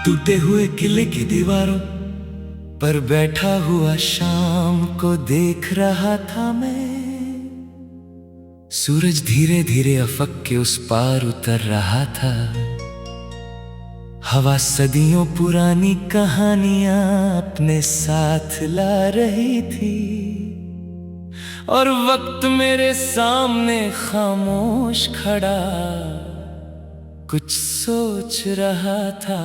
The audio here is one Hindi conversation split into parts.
टूटे हुए किले की दीवारों पर बैठा हुआ शाम को देख रहा था मैं। सूरज धीरे धीरे अफक के उस पार उतर रहा था। हवा सदियों पुरानी कहानियां अपने साथ ला रही थी और वक्त मेरे सामने खामोश खड़ा कुछ सोच रहा था।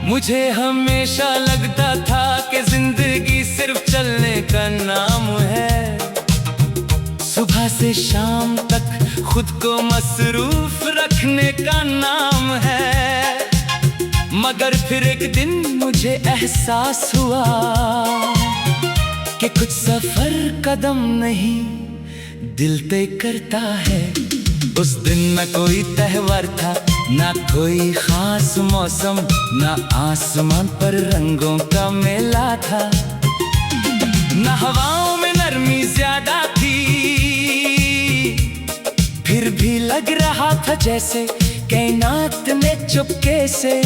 मुझे हमेशा लगता था कि जिंदगी सिर्फ चलने का नाम है। सुबह से शाम तक खुद को मसरूफ रखने का नाम है। मगर फिर एक दिन मुझे एहसास हुआ कि कुछ सफर कदम नहीं दिल तय करता है। उस दिन न कोई त्योहार था, ना कोई खास मौसम, ना आसमान पर रंगों का मेला था, ना हवाओं में नरमी ज्यादा थी। फिर भी लग रहा था जैसे कायनात ने चुपके से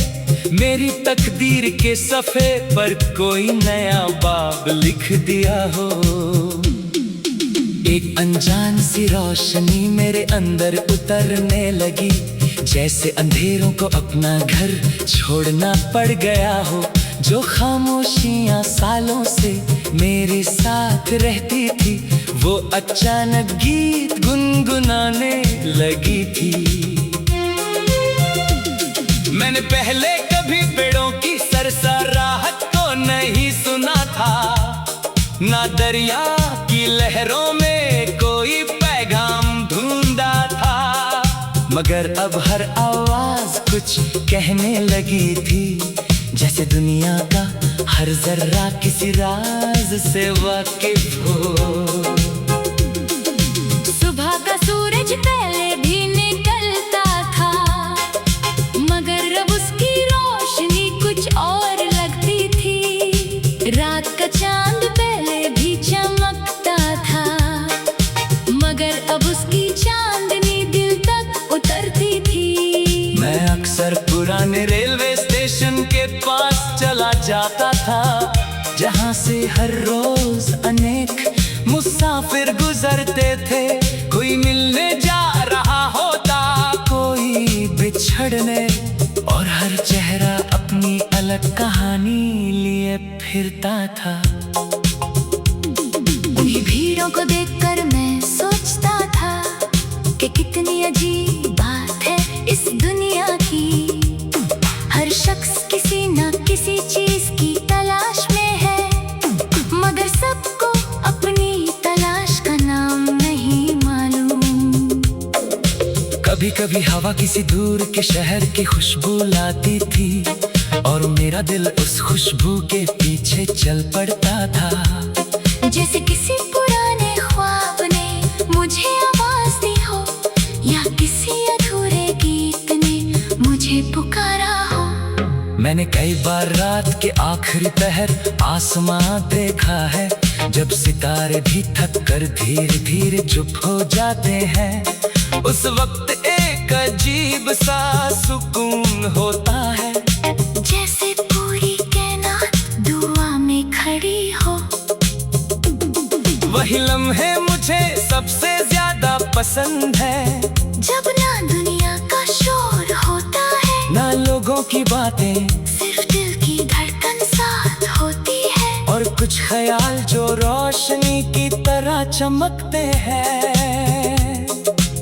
मेरी तकदीर के सफ़े पर कोई नया बाब लिख दिया हो। एक अनजान सी रोशनी मेरे अंदर उतरने लगी, जैसे अंधेरों को अपना घर छोड़ना पड़ गया हो। जो खामोशियां सालों से मेरे साथ रहती थी, वो अचानक गीत गुनगुनाने लगी थी। मैंने पहले कभी पेड़ों की सरसराहट को नहीं सुना था, ना दरिया की लहरों में कोई पैगाम ढूंढा था। मगर अब हर आवाज कुछ कहने लगी थी, जैसे दुनिया का हर जर्रा किसी राज से वाकिफ हो। सुबह का सूरज पहले भी निकलता था, मगर अब उसकी रोशनी कुछ और लगती थी। रात का चांद पहले भी चमकता था, मगर अब उसकी चांदनी दिल तक उतरती थी। मैं अक्सर पुराने रेलवे स्टेशन के पास चला जाता था, जहाँ से हर रोज अनेक मुसाफिर गुजरते थे। कोई मिलने जा रहा होता, कोई बिछड़ने, और हर चेहरा अपनी अलग कहानी लिए फिरता था। उन्हीं भीड़ों को देखकर मैं सोचता था कि कितनी अजीब बात है इस दुनिया की। हर शख्स किसी न किसी चीज की तलाश में है, मगर सबको अपनी तलाश का नाम नहीं मालूम। कभी कभी हवा किसी दूर के शहर की खुशबू लाती थी, और मेरा दिल उस खुशबू के पीछे चल पड़ता था। जैसे किसी पुराने ख्वाब ने मुझे आवाज दी हो, या किसी अधूरे गीत ने मुझे पुकारा हो। मैंने कई बार रात के आखिरी पहर आसमां देखा है, जब सितारे भी थक कर धीरे धीरे चुप हो जाते हैं। उस वक्त एक अजीब सा सुकून होता है, जैसे पूरी कायनात दुआ में खड़ी हो। वही लम्हे मुझे सबसे ज्यादा पसंद है, जब ना दुनिया का शोर होता है, ना लोगों की बातें, सिर्फ दिल की धड़कन साथ होती है। और कुछ ख्याल जो रोशनी की तरह चमकते हैं।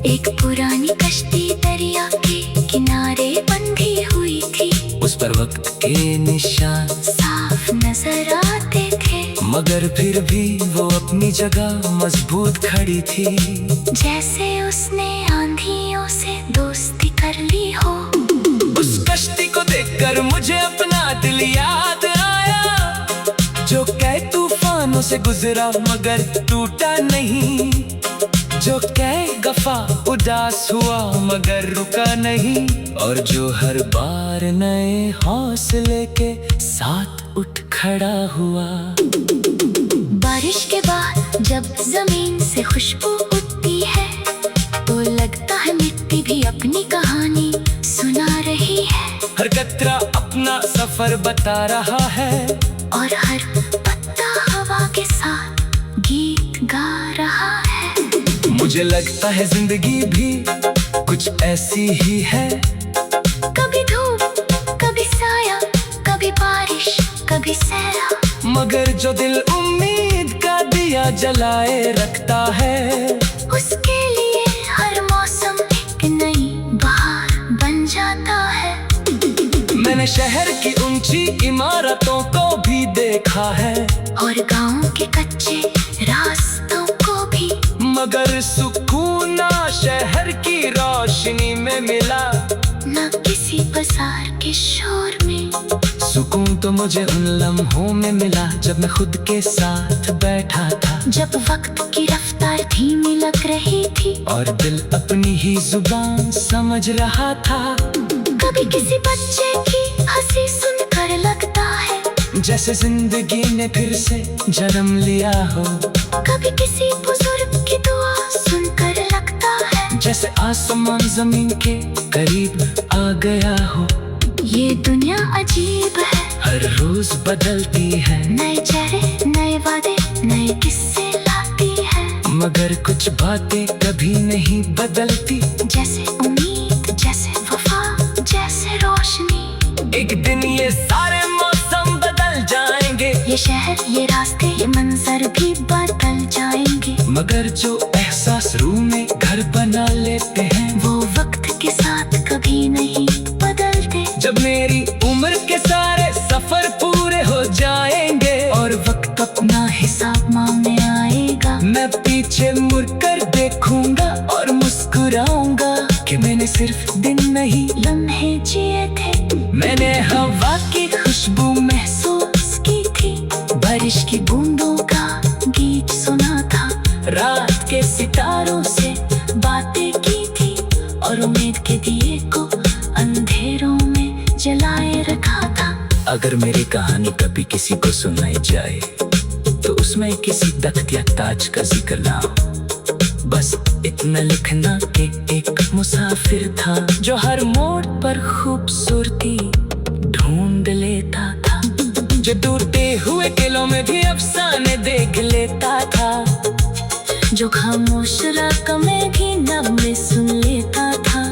एक पुरानी कश्ती दरिया के किनारे बंधी हुई थी, उस पर वक्त के निशान साफ नजर आते थे, मगर फिर भी वो अपनी जगह मजबूत खड़ी थी। जैसे उसने आंधियों से दोस्ती कर ली हो। उस कश्ती को देखकर मुझे अपना दिल याद आया, जो कई तूफानों से गुजरा मगर टूटा नहीं। जो कई गफा उदास हुआ मगर रुका नहीं, और जो हर बार नए हौसले के साथ उठ खड़ा हुआ। बारिश के बाद जब जमीन से खुशबू उठती है तो लगता है मिट्टी भी अपनी कहानी सुना रही है। हर कतरा अपना सफर बता रहा है और हर पत्ता हवा के साथ गीत गा रहा है। मुझे लगता है जिंदगी भी कुछ ऐसी ही है, कभी धूप कभी साया, कभी बारिश कभी सहरा, मगर जो दिल उम्मीद का दिया जलाए रखता है उसके लिए हर मौसम एक नई बहार बन जाता है। मैंने शहर की ऊंची इमारतों को भी देखा है और गांव के कच्चे रास्तों को भी, मगर सुकून ना शहर की रोशनी में मिला, न किसी बाजार के शोर में। सुकून तो मुझे उन लम्हों में मिला जब मैं खुद के साथ बैठा था, जब वक्त की रफ्तार धीमी लग रही थी और दिल अपनी ही जुबान समझ रहा था। कभी किसी बच्चे की हंसी सुनकर लगता है जैसे जिंदगी ने फिर से जन्म लिया हो, कभी किसी बुजुर्ग की दुआ सुनकर लगता है जैसे आसमान जमीन के करीब आ गया हो। ये दुनिया अजीब है, हर रोज बदलती है, नए चेहरे नए वादे नए किस्से लाती है, मगर कुछ बातें कभी नहीं बदलती, जैसे उम्मीद जैसे वफा जैसे रोशनी। एक दिन ये सारे मौसम बदल जाएंगे, ये शहर ये रास्ते ये मंजर भी बदल जाएंगे, मगर जो एहसास रूह में घर बना लेते हैं वो वक्त के साथ कभी नहीं बदलते। जब मेरी उम्र के सारे सफर पूरे हो जाएंगे और वक्त अपना हिसाब मांगने आएगा, मैं पीछे मुड़कर देखूंगा और मुस्कुराऊंगा कि मैंने सिर्फ दिन नहीं लम्हे जिए थे, मैंने हवा की खुशबू महसूस की थी, बारिश की बूंदों का गीत सुना था, रात के सितारों से बातें की थी और उम्मीद के दिए को अंधेरों में जलाए रखा था। अगर मेरी कहानी कभी किसी को सुनाई जाए तो उसमें किसी तख्त या ताज का जिक्र ना हो, बस इतना लिखना कि एक मुसाफिर था जो हर मोड़ पर खूबसूरती ढूंढ लेता था, जो टूटे हुए किलों में भी अफसाने देख लेता था, जो खामोश रात में भी नगमे सुन लेता था।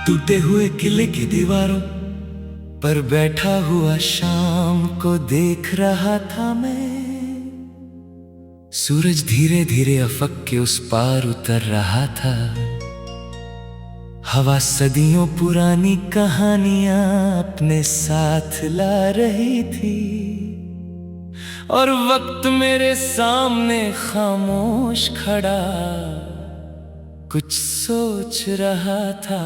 टूटे हुए किले की दीवारों पर बैठा हुआ शाम को देख रहा था मैं, सूरज धीरे धीरे अफक के उस पार उतर रहा था, हवा सदियों पुरानी कहानियां अपने साथ ला रही थी और वक्त मेरे सामने खामोश खड़ा कुछ सोच रहा था।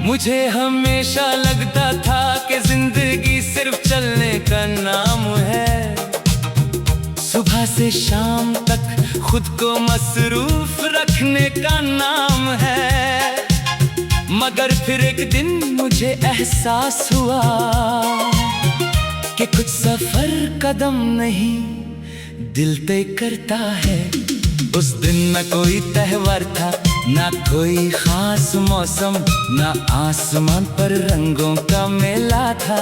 मुझे हमेशा लगता था कि जिंदगी सिर्फ चलने का नाम है, सुबह से शाम तक खुद को मसरूफ रखने का नाम है, मगर फिर एक दिन मुझे एहसास हुआ कि कुछ सफर कदम नहीं दिल तय करता है। उस दिन न कोई त्योहार था, ना कोई खास मौसम, ना आसमान पर रंगों का मेला था,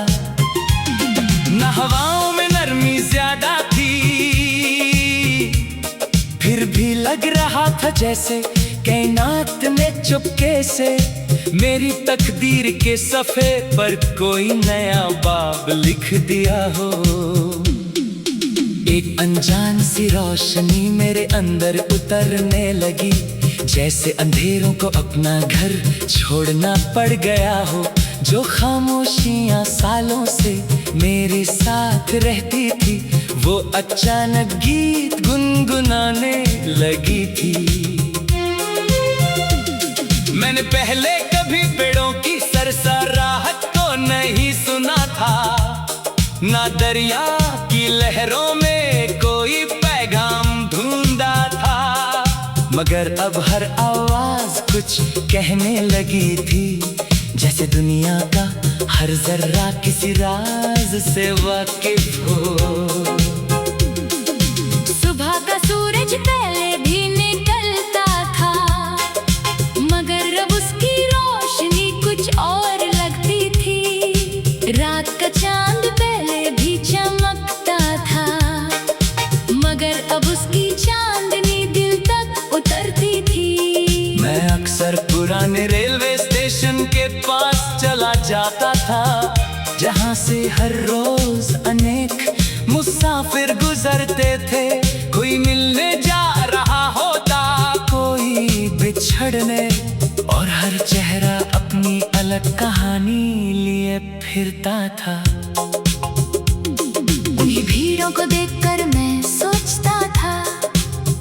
ना हवाओं में नरमी ज्यादा थी, फिर भी लग रहा था जैसे कायनात में चुपके से मेरी तकदीर के सफ़े पर कोई नया बाब लिख दिया हो। एक अनजान सी रोशनी मेरे अंदर उतरने लगी, जैसे अंधेरों को अपना घर छोड़ना पड़ गया हो। जो खामोशियां सालों से मेरे साथ रहती थी, वो अचानक गीत गुनगुनाने लगी थी। मैंने पहले कभी पेड़ों की सरसराहट को नहीं सुना था, ना दरिया की लहरों में कोई पैगाम ढूंढा था, मगर अब हर आवाज कुछ कहने लगी थी, जैसे दुनिया का हर जर्रा किसी राज से वाकिफ हो। सुबह का सूरज पहले भी निकलता था, मगर अब उसकी रोशनी कुछ और लगती थी। रात का चांद पहले भी चमकता था, मगर अब उसकी चांदनी दिल तक उतरती थी। मैं अक्सर पुराने रेलवे स्टेशन के पास चला जाता था, जहाँ से हर रोज अनेक मुसाफिर गुजरते थे। कोई मिलने जा रहा होता, कोई बिछड़ने, और हर चेहरा अपनी अलग कहानी लिए फिरता था। उन्हीं भीड़ों को देखकर मैं सोचता था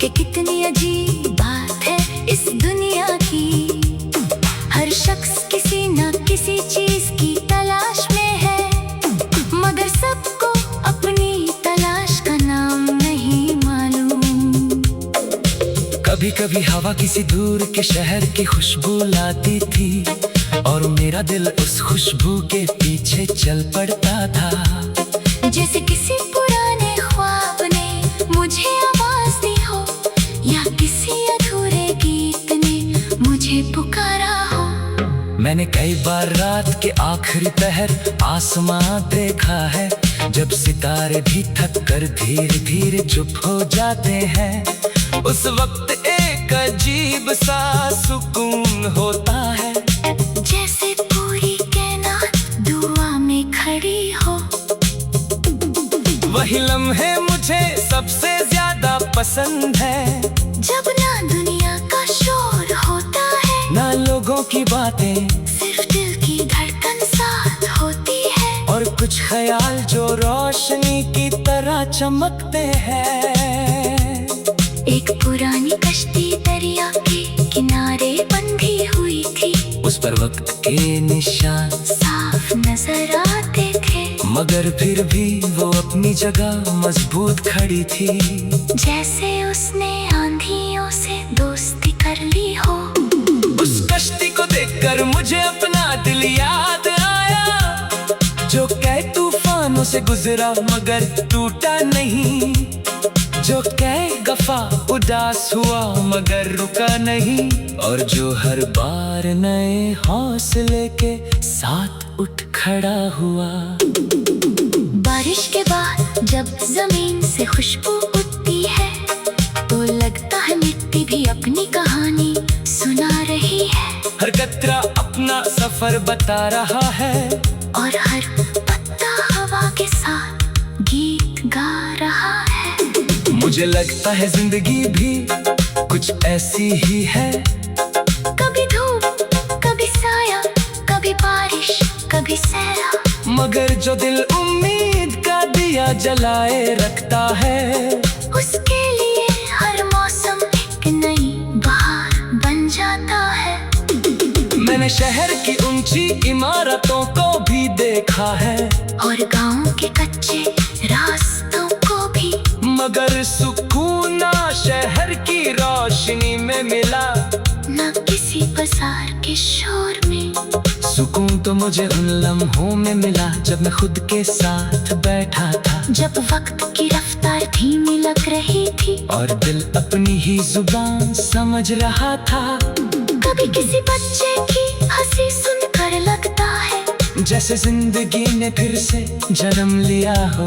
कि कितनी अजीब बात है इस दुनिया की। हर शख्स किसी न किसी चीज की तलाश में है, मगर सबको अपनी तलाश का नाम नहीं मालूम। कभी कभी हवा किसी दूर के शहर की खुशबू लाती थी, और मेरा दिल उस खुशबू के पीछे चल पड़ता था। जैसे किसी पुराने ख्वाब ने मुझे आवाज दी हो, या किसी अधूरे गीत ने मुझे पुकारा हो। मैंने कई बार रात के आखिरी पहर आसमां देखा है, जब सितारे भी थक कर धीरे धीरे चुप हो जाते हैं। उस वक्त एक अजीब सा सुकून होता है, जैसे पूरी कायनात दुआ में खड़ी हो। वही लम्हे मुझे सबसे ज्यादा पसंद है, जब ना दुनिया का शोर होता है, ना लोगों की बातें, सिर्फ दिल की धड़कन साथ होती है। और कुछ ख्याल जो रोशनी की तरह चमकते हैं। एक पुरानी कश्ती दरिया के किनारे बंधी हुई थी, उस पर वक्त के निशान साफ नजर आते थे, मगर फिर भी वो अपनी जगह मजबूत खड़ी थी। जैसे उसने आंधियों से दोस्ती कर ली हो। उस कश्ती को देखकर मुझे अपना दिल याद आया, जो कई तूफानों से गुजरा मगर टूटा नहीं, जो कई गफा उदास हुआ मगर रुका नहीं, और जो हर बार नए हौसले के साथ उठ खड़ा हुआ। बारिश के बाद जब जमीन से खुशबू उठती है, तो लगता है मिट्टी भी अपनी कहानी सुना रही है। हर कतरा अपना सफर बता रहा है, और हर पत्ता हवा के साथ गीत गा रहा है। मुझे लगता है जिंदगी भी कुछ ऐसी ही है, कभी धूप, कभी साया, कभी बारिश, कभी सहरा, मगर जो दिल उम्मीद का दिया जलाए रखता है, उसके लिए हर मौसम एक नई बहार बन जाता है। मैंने शहर की ऊंची इमारतों को भी देखा है, और गांव के कच्चे रास्तों को भी, मगर सुकून ना शहर की रोशनी में मिला, न किसी बाजार के शोर में। सुकून तो मुझे उन लम्हों में मिला जब मैं खुद के साथ बैठा था, जब वक्त की रफ्तार धीमी लग रही थी, और दिल अपनी ही जुबान समझ रहा था। कभी किसी बच्चे की हंसी सुनकर लगता है, जैसे जिंदगी ने फिर से जन्म लिया हो।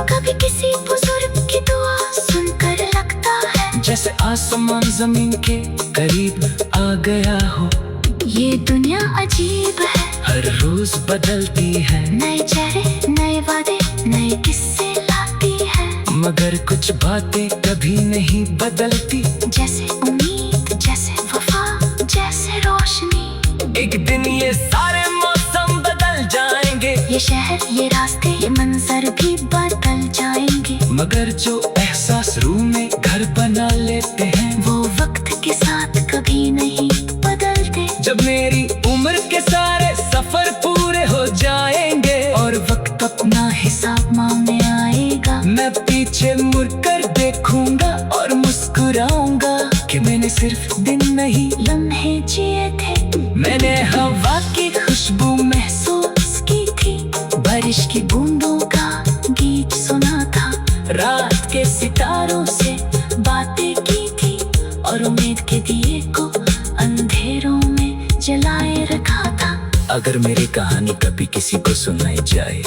कभी किसी बुजुर्ग की दुआ सुनकर लगता है, जैसे आसमान जमीन के करीब आ गया हो। ये दुनिया अजीब है, हर रोज बदलती है, नए चेहरे, नए वादे, नए किस्से लाती है, मगर कुछ बातें कभी नहीं बदलती, जैसे उम्मीद, जैसे वफा, जैसे रोशनी। एक दिन ये सारे मौसम बदल जाएंगे, ये शहर, ये रास्ते, ये मंजर भी बदल जाएंगे, मगर जो एहसास रूह में घर बना लेते हैं, वो वक्त के साथ कभी नहीं बदलते। जब मेरी उम्र के सारे सफर पूरे हो जाएंगे, और वक्त अपना हिसाब सिर्फ दिन नहीं लम्हे जिए थे। मैंने हवा की खुशबू महसूस की थी, बारिश की बूंदों का गीत सुना था, रात के सितारों से बातें की थी और उम्मीद के दिए को अंधेरों में जलाए रखा था। अगर मेरी कहानी कभी किसी को सुनाई जाए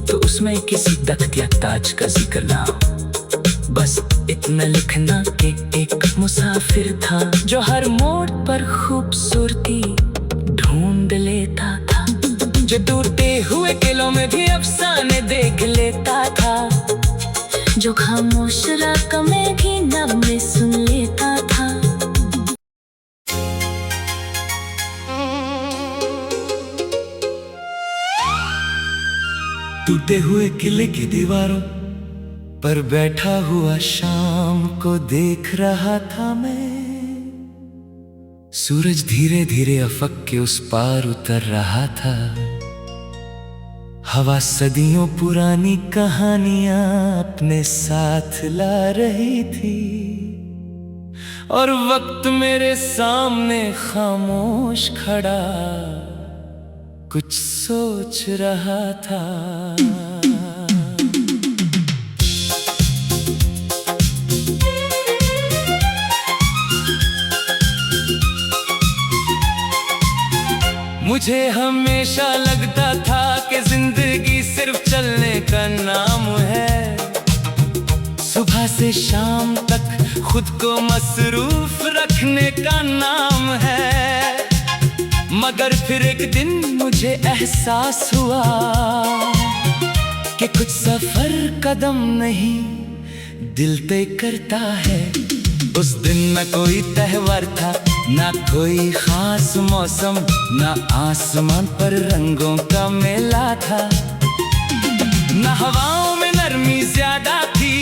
तो उसमें किसी तख्त या ताज का जिक्र ना हो, बस इतना लिखना कि एक मुसाफिर था जो हर मोड़ पर खूबसूरती ढूंढ लेता था, जो टूटे हुए किलों में भी अफसाने देख लेता था, जो खामोश रात में भी नगमे सुन लेता था। टूटे हुए किले की दीवारों पर बैठा हुआ शाम को देख रहा था मैं। सूरज धीरे धीरे अफक के उस पार उतर रहा था। हवा सदियों पुरानी कहानियां अपने साथ ला रही थी और वक्त मेरे सामने खामोश खड़ा कुछ सोच रहा था। मुझे हमेशा लगता था कि जिंदगी सिर्फ चलने का नाम है, सुबह से शाम तक खुद को मसरूफ रखने का नाम है। मगर फिर एक दिन मुझे एहसास हुआ कि कुछ सफर कदम नहीं दिल तय करता है। उस दिन न कोई त्योहार था, ना कोई खास मौसम, ना आसमान पर रंगों का मेला था, ना हवाओं में नरमी ज्यादा थी।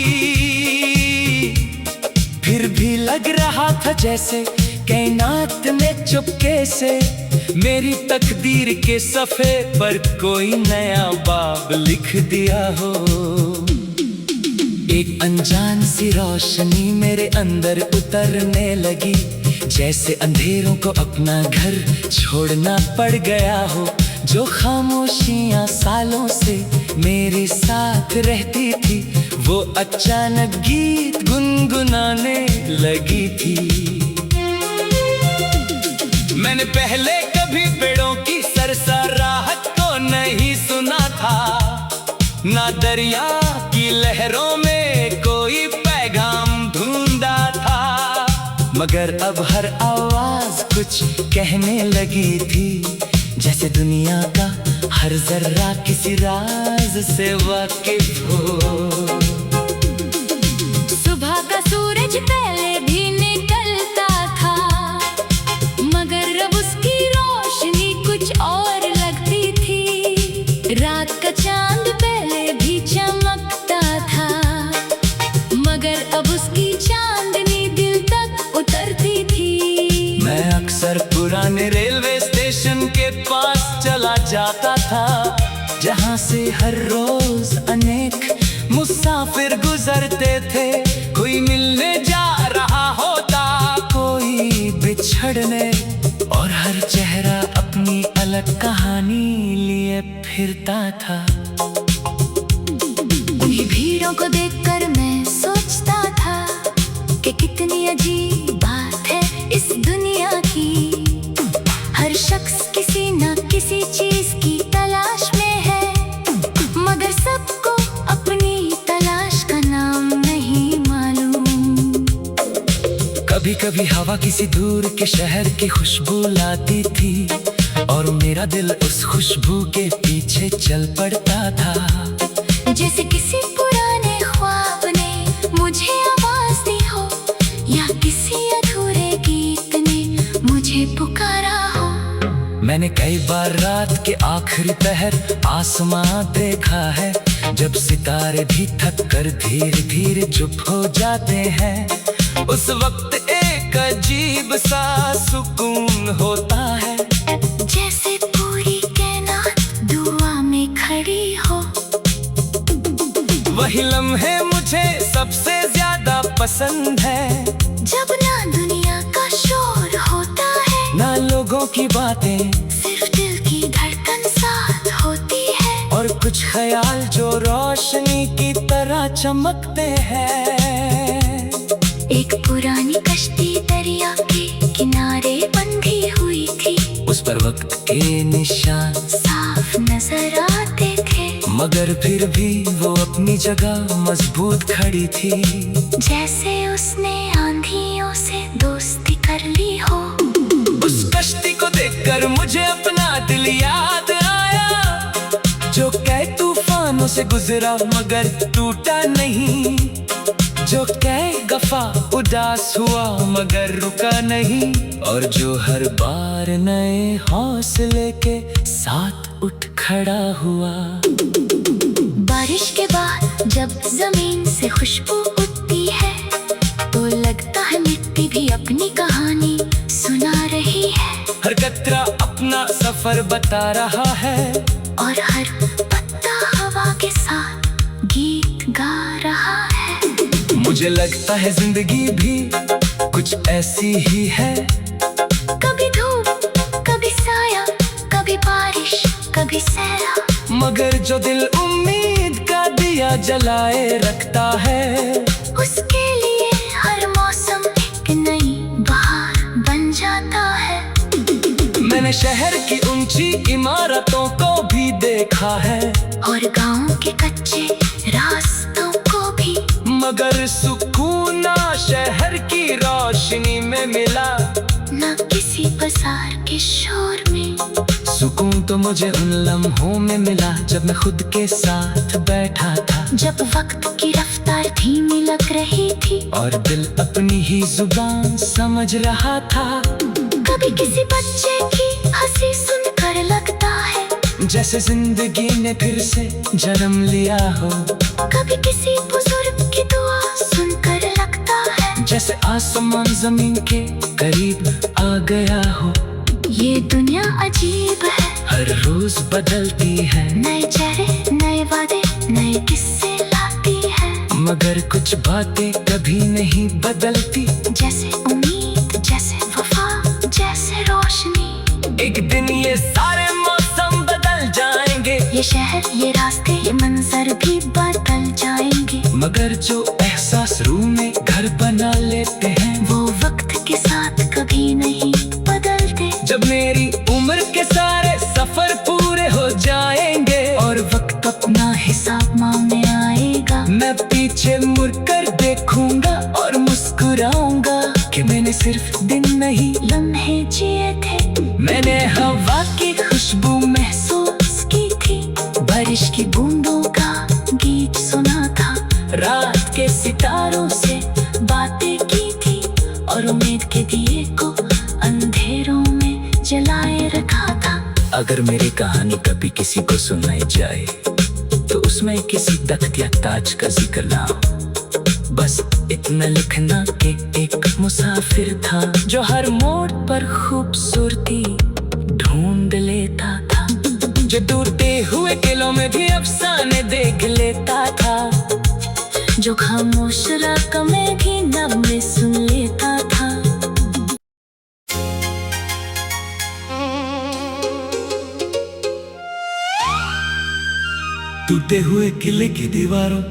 फिर भी लग रहा था जैसे कायनात ने चुपके से मेरी तकदीर के सफ़े पर कोई नया बाब लिख दिया हो। एक अनजान सी रोशनी मेरे अंदर उतरने लगी, जैसे अंधेरों को अपना घर छोड़ना पड़ गया हो। जो खामोशियां सालों से मेरे साथ रहती थी, वो अचानक गीत गुनगुनाने लगी थी। मैंने पहले कभी पेड़ों की सरसराहट को नहीं सुना था, ना दरिया की लहरों में कोई पैगाम ढूंढा था। मगर अब हर आवाज कुछ कहने लगी थी, जैसे दुनिया का हर जर्रा किसी राज से वाकिफ हो। सुबह का सूरज पहले भी निकलता था, मगर अब उसकी रोशनी कुछ और लगती थी। रात का चांद पहले भी चमकता था, मगर अब उसकी चांदनी दिल तक उतरती थी। मैं अक्सर पुराने रेलवे स्टेशन के पास चला जाता था, जहाँ से हर रोज अनेक मुसाफिर गुजरते थे। कोई मिलने जा रहा होता, कोई बिछड़ने, और हर चेहरा अपनी अलग कहानी लिए फिरता था। उन्हीं भीड़ों को देखकर मैं सोचता था कि कितनी अजीब बात है इस दुनिया की। हर शख्स किसी न किसी चीज की तलाश में है, मगर सबको अपनी तलाश का नाम नहीं मालूम। कभी कभी हवा किसी दूर के शहर की खुशबू लाती थी, और मेरा दिल उस खुशबू के पीछे चल पड़ता था। जैसे किसी पुराने ख्वाब ने मुझे आवाज दी हो, या किसी अधूरे गीत ने मुझे पुकारा हो। मैंने कई बार रात के आखिरी पहर आसमां देखा है, जब सितारे भी थक कर धीरे धीरे चुप हो जाते हैं। उस वक्त एक अजीब सा सुकून होता है, जैसे पूरी कायनात दुआ में खड़ी हो। वही लम्हे मुझे सबसे ज्यादा पसंद है, जब ना दुनिया का दिलों की बातें सिर्फ दिल की धड़कन साथ होती है, और कुछ ख्याल जो रोशनी की तरह चमकते हैं। एक पुरानी कश्ती दरिया के किनारे बंधी हुई थी, उस पर वक्त के निशान साफ नजर आते थे, मगर फिर भी वो अपनी जगह मजबूत खड़ी थी। जैसे उसने आंधियों से दोस्ती कर ली हो। उस कश्ती को देखकर मुझे अपना दिल याद आया, जो कई तूफानों से गुजरा मगर टूटा नहीं, जो कई गफा उदास हुआ मगर रुका नहीं, और जो हर बार नए हौसले के साथ उठ खड़ा हुआ। बारिश के बाद जब जमीन से खुशबू उठती है, तो लगता है मिट्टी भी अपनी कहानी सुना रही है। हर कतरा अपना सफर बता रहा है, और हर पत्ता हवा के साथ गीत गा रहा है। मुझे लगता है जिंदगी भी कुछ ऐसी ही है, कभी धूप, कभी साया, कभी बारिश, कभी सहरा, मगर जो दिल उम्मीद का दिया जलाए रखता है, उसके लिए हर मौसम एक नई बहार बन जाता है। मैंने शहर की ऊंची इमारतों को भी देखा है, और गांव के कच्चे रास्तों को भी, मगर सुकून ना शहर की रोशनी में मिला, न किसी बाजार के शोर में। सुकून तो मुझे उन लम्हों में मिला जब मैं खुद के साथ बैठा था, जब वक्त की रफ्तार धीमी लग रही थी, और दिल अपनी ही जुबान समझ रहा था। कभी किसी बच्चे की हंसी सुनकर लगता है जैसे जिंदगी ने फिर से जन्म लिया हो, कभी किसी बुजुर्ग की दुआ सुनकर लगता है जैसे आसमान जमीन के करीब आ गया हो। ये दुनिया अजीब है, हर रोज बदलती है, नए चेहरे, नए वादे, नए किस्से लाती है, मगर कुछ बातें कभी नहीं बदलती, जैसे उम्मीद, जैसे वफा, जैसे रोशनी। एक दिन ये सारे मौसम बदल जाएंगे, ये शहर, ये रास्ते, ये मंजर भी बदल जाएंगे, मगर जो एहसास रूह में घर बना लेते हैं, वो वक्त के साथ कभी नहीं बदलते। जब मेरी उम्र के सारे सफर पूरे हो जाएंगे, और वक्त अपना हिसाब मांगने आएगा, मैं पीछे मुड़कर देखूंगा और मुस्कुराऊंगा कि मैंने सिर्फ दिन नहीं लम्हे जिए थे। मैंने हवा की खुशबू महसूस की थी, बारिश की बूंदों का गीत सुना था, रात के सितारों से बातें की थी, और उम्मीद के दिए को अंधेरों में जलाए रखा था। अगर मेरी कहानी कभी किसी को सुनाई जाए, तो उसमें किसी तख्त या ताज का जिक्र ना हो, बस इतना लिखना कि एक मुसाफिर था जो हर मोड़ पर खूबसूरती ढूंढ लेता था, जो टूटे हुए किलों में भी अफसाने देख लेता था, जो खामोश रात में भी नगमे सुन लेता था। टूटे हुए किले की दीवारों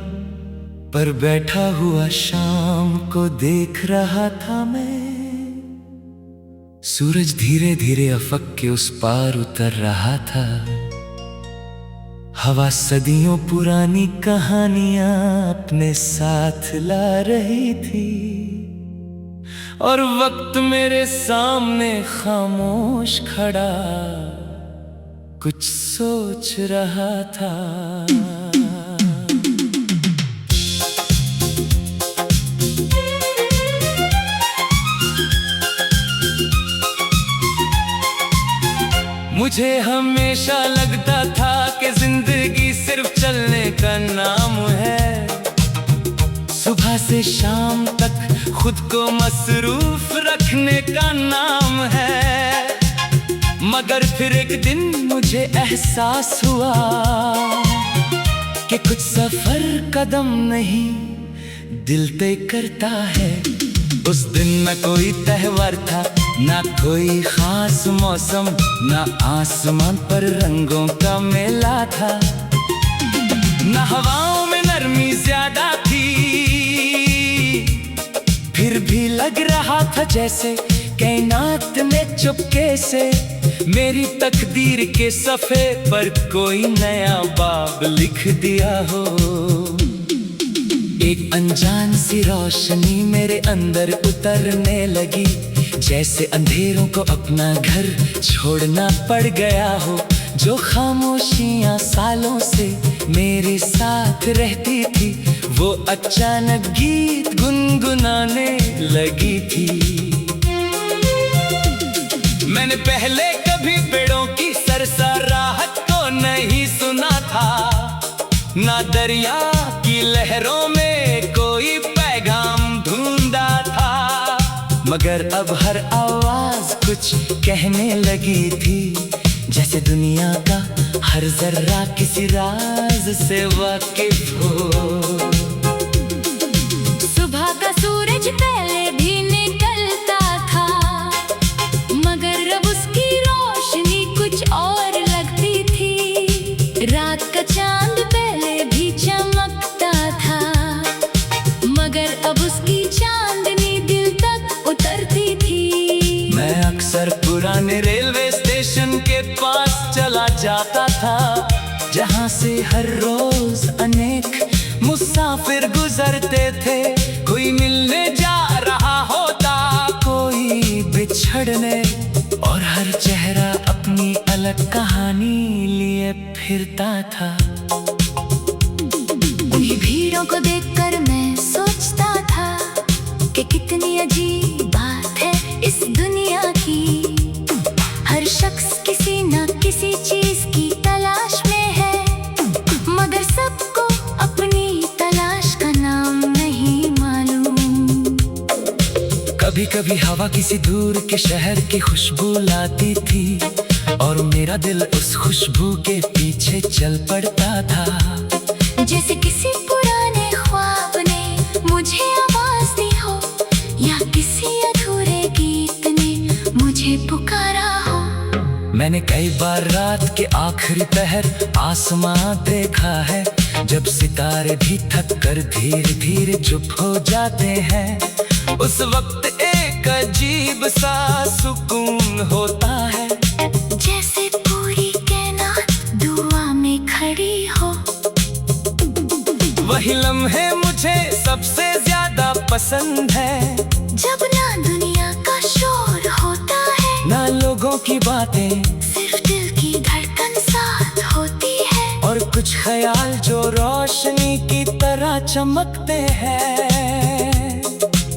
पर बैठा हुआ शाम को देख रहा था मैं, सूरज धीरे धीरे अफक के उस पार उतर रहा था, हवा सदियों पुरानी कहानियां अपने साथ ला रही थी, और वक्त मेरे सामने खामोश खड़ा कुछ सोच रहा था। मुझे हमेशा लगता था कि जिंदगी सिर्फ चलने का नाम है, सुबह से शाम तक खुद को मसरूफ रखने का नाम है, मगर फिर एक दिन मुझे एहसास हुआ कि कुछ सफर कदम नहीं दिल तय करता है। उस दिन न कोई त्योहार था, ना कोई खास मौसम, ना आसमान पर रंगों का मेला था, ना हवाओं में नरमी ज्यादा थी। फिर भी लग रहा था जैसे कायनात ने चुपके से मेरी तकदीर के सफ़े पर कोई नया बाब लिख दिया हो। एक अनजान सी रोशनी मेरे अंदर उतरने लगी, जैसे अंधेरों को अपना घर छोड़ना पड़ गया हो। जो खामोशियां सालों से मेरे साथ रहती थी, वो अचानक गीत गुनगुनाने लगी थी। मैंने पहले कभी पेड़ों की सरसराहट को नहीं सुना था, ना दरिया की लहरों में कोई पैगाम ढूंढा था। मगर अब हर आवाज कुछ कहने लगी थी, जैसे दुनिया का हर जर्रा किसी राज से वाकिफ हो। सुबह का सूरज पहले भी निकलता था, मगर अब उसकी रोशनी कुछ और लगती थी। रात का चांद पहले भी चमकता था, मगर अब उसकी चांदनी दिल तक उतरती थी। मैं अक्सर पुराने रेलवे स्टेशन के पास चला जाता था, जहाँ से हर रोज अनेक मुसाफिर गुजरते थे। कोई मिलने जा रहा होता, कोई बिछड़ने, और हर चेहरा अपनी अलग कहानी लिए फिरता था। उन्हीं भीड़ों को देखकर मैं सोचता था कि कितनी अजीब बात है इस दुनिया की। हर शख्स किसी न किसी चीज की तलाश में है, मगर सबको अपनी तलाश का नाम नहीं मालूम। कभी कभी हवा किसी दूर के शहर की खुशबू लाती थी, और मेरा दिल उस खुशबू के पीछे चल पड़ता था। जैसे किसी पुराने ख्वाब ने मुझे आवाज दी हो, या किसी अधूरे गीत ने मुझे पुकारा हो। मैंने कई बार रात के आखिरी पहर आसमां देखा है, जब सितारे भी थक कर धीरे धीरे चुप हो जाते हैं। उस वक्त एक अजीब सा सुकून होता है, जैसे पूरी कायनात दुआ में खड़ी हो। वही लम्हे मुझे सबसे ज्यादा पसंद है, जब ना दुनिया का शोर होता है, ना लोगों की बातें, सिर्फ दिल की धड़कन साथ होती है। और कुछ ख्याल जो रोशनी की तरह चमकते हैं।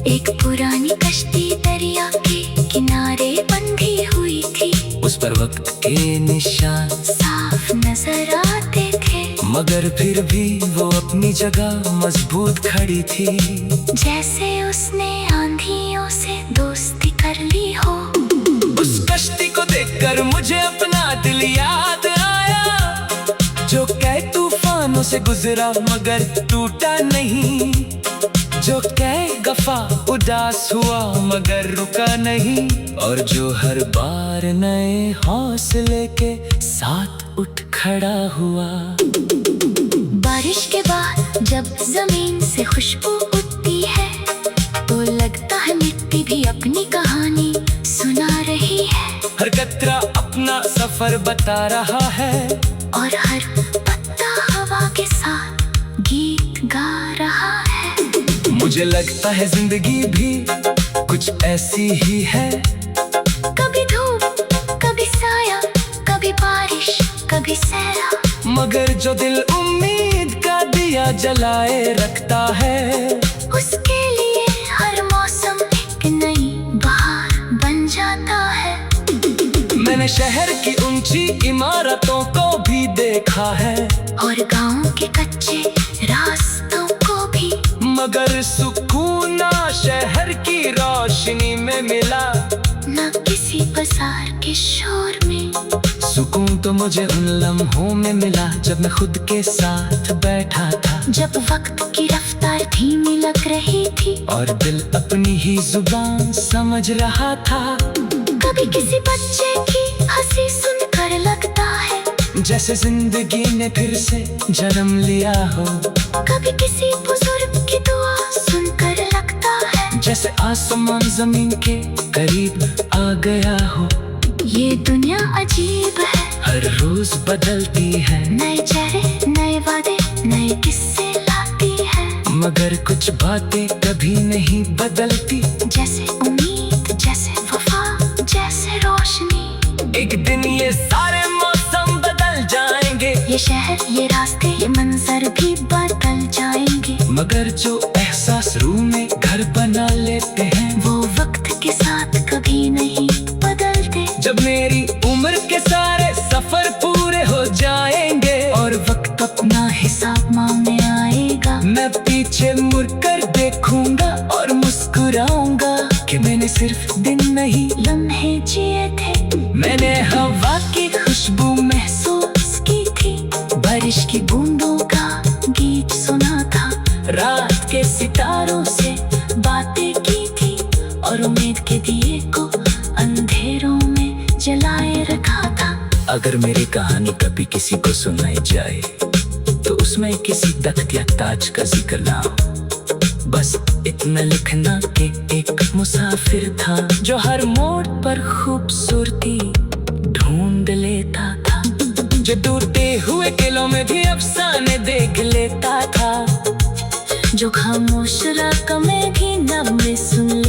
एक पुरानी कश्ती दरिया के किनारे बंधी हुई थी, उस पर वक्त के निशान साफ नजर आते थे, मगर फिर भी वो अपनी जगह मजबूत खड़ी थी। जैसे उसने आंधियों से दोस्ती कर ली हो। उस कश्ती को देखकर मुझे अपना दिल याद आया, जो कई तूफानों से गुजरा मगर टूटा नहीं, जो कई गफा उदास हुआ मगर रुका नहीं, और जो हर बार नए हौसले के साथ उठ खड़ा हुआ। बारिश के बाद जब जमीन से खुशबू उठती है, तो लगता है मिट्टी भी अपनी कहानी सुना रही है। हर कतरा अपना सफर बता रहा है, और हर पत्ता हवा के साथ गीत गा रहा है। मुझे लगता है जिंदगी भी कुछ ऐसी ही है, कभी धूप, कभी साया, कभी बारिश, कभी सहरा, मगर जो दिल उम्मीद का दिया जलाए रखता है, उसके लिए हर मौसम एक नई बहार बन जाता है। मैंने शहर की ऊंची इमारतों को भी देखा है, और गांव के कच्चे रास्तों को भी, मगर सुकून ना शहर की रोशनी में मिला, न किसी बाजार के शोर में। सुकून तो मुझे उन लम्हों में मिला जब मैं खुद के साथ बैठा था, जब वक्त की रफ्तार धीमी लग रही थी, और दिल अपनी ही जुबान समझ रहा था। कभी किसी बच्चे की हंसी सुनकर लगता है जैसे जिंदगी ने फिर से जन्म लिया हो। कभी किसी बुजुर्ग की दुआ सुनकर लगता है जैसे आसमान जमीन के करीब आ गया हो। ये दुनिया अजीब है, हर रोज बदलती है, नए चेहरे नए वादे नए किस्से लाती है। मगर कुछ बातें कभी नहीं बदलती, जैसे उम्मीद जैसे वफा जैसे रोशनी। एक दिन ये सारे मौसम बदल जाएंगे, ये शहर ये रास्ते ये मंजर भी बदल जाएंगे। मगर जो एहसास रूह में घर बना लेते हैं वो वक्त के साथ कभी नहीं बदलते। जब मेरी उम्र के सारे सफर पूरे हो जाएंगे और वक्त अपना हिसाब मांगने आएगा, मैं पीछे मुड़कर देखूंगा और मुस्कुराऊंगा कि मैंने सिर्फ दिन नहीं लम्हे जिए थे। मैंने हवा की खुशबू महसूस की थी, बारिश की बूंदों का गीत सुना था, रात के सितारों से बातें की थी और उम्मीद के दिए को अंधेरों में जलाए रखा था। अगर मेरी कहानी कभी किसी को सुनाई जाए तो उसमें किसी तख्त या ताज का जिक्र ना हो, बस इतना लिखना कि एक मुसाफिर था जो हर मोड़ पर खूबसूरती ढूंढ लेता था, जो टूटे हुए किलों में भी अफसाने देख लेता था, जो खामोश रात में भी नगमे सुन